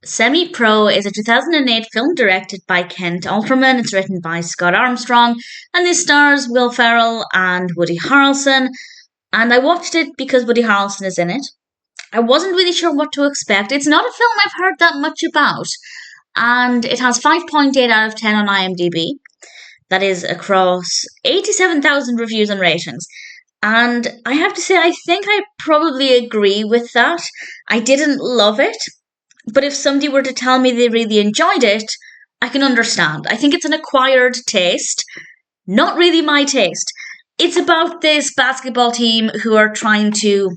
Semi-Pro is a 2008 film directed by Kent Alterman. It's written by Scott Armstrong, and this stars Will Ferrell and Woody Harrelson. And I watched it because Woody Harrelson is in it. I wasn't really sure what to expect. It's not a film I've heard that much about, and it has 5.8 out of 10 on IMDb. That is across 87,000 reviews and ratings. And I have to say, I think I probably agree with that. I didn't love it, but if somebody were to tell me they really enjoyed it, I can understand. I think it's an acquired taste, not really my taste. It's about this basketball team who are trying to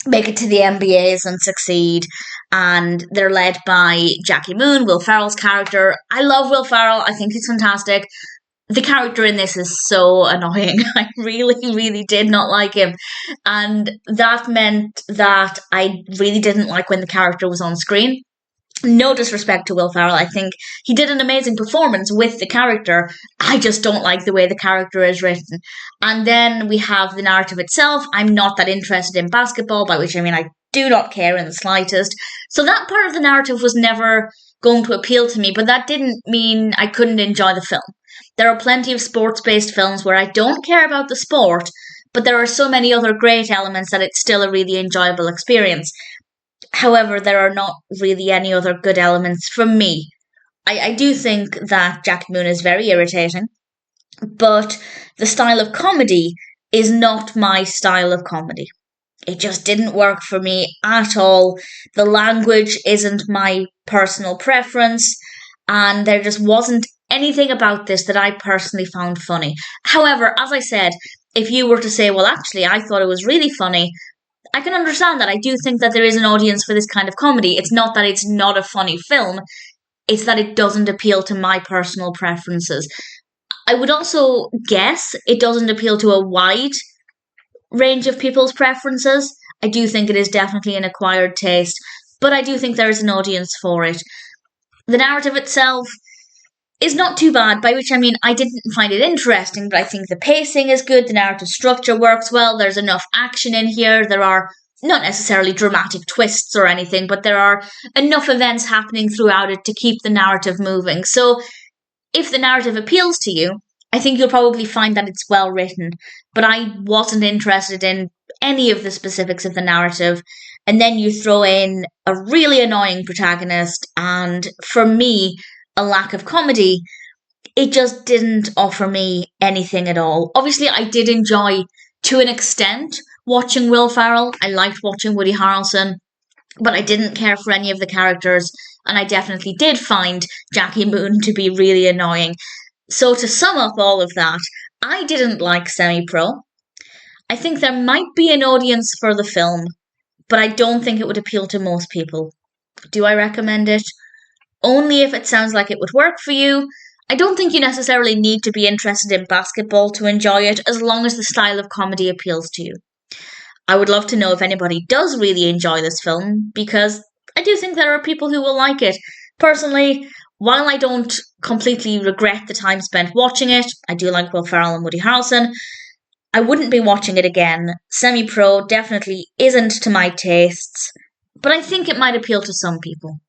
make it to the NBAs and succeed, and they're led by Jackie Moon, Will Ferrell's character. I love Will Ferrell. I think he's fantastic. The character in this is so annoying. I really, really did not like him. And that meant that I really didn't like when the character was on screen. No disrespect to Will Ferrell. I think he did an amazing performance with the character. I just don't like the way the character is written. And then we have the narrative itself. I'm not that interested in basketball, by which I mean I do not care in the slightest. So that part of the narrative was never going to appeal to me, but that didn't mean I couldn't enjoy the film. There are plenty of sports-based films where I don't care about the sport, but there are so many other great elements that it's still a really enjoyable experience. However, there are not really any other good elements for me. I do think that Jackie Moon is very irritating, but the style of comedy is not my style of comedy. It just didn't work for me at all. The language isn't my personal preference, and there just wasn't anything about this that I personally found funny. However, as I said, if you were to say, well, actually, I thought it was really funny, I can understand that. I do think that there is an audience for this kind of comedy. It's not that it's not a funny film, it's that it doesn't appeal to my personal preferences. I would also guess it doesn't appeal to a wide range of people's preferences. I do think it is definitely an acquired taste, but I do think there is an audience for it. The narrative itself is not too bad, by which I mean I didn't find it interesting, but I think the pacing is good, the narrative structure works well, there's enough action in here, there are not necessarily dramatic twists or anything, but there are enough events happening throughout it to keep the narrative moving. So if the narrative appeals to you, I think you'll probably find that it's well written, but I wasn't interested in any of the specifics of the narrative. And then you throw in a really annoying protagonist, and for me, a lack of comedy. It just didn't offer me anything at all. Obviously, I did enjoy, to an extent, watching Will Ferrell. I liked watching Woody Harrelson, but I didn't care for any of the characters, and I definitely did find Jackie Moon to be really annoying. So to sum up all of that, I didn't like Semi-Pro. I think there might be an audience for the film, but I don't think it would appeal to most people. Do I recommend it? Only if it sounds like it would work for you. I don't think you necessarily need to be interested in basketball to enjoy it, as long as the style of comedy appeals to you. I would love to know if anybody does really enjoy this film, because I do think there are people who will like it. Personally, while I don't completely regret the time spent watching it, I do like Will Ferrell and Woody Harrelson, I wouldn't be watching it again. Semi-Pro definitely isn't to my tastes, but I think it might appeal to some people.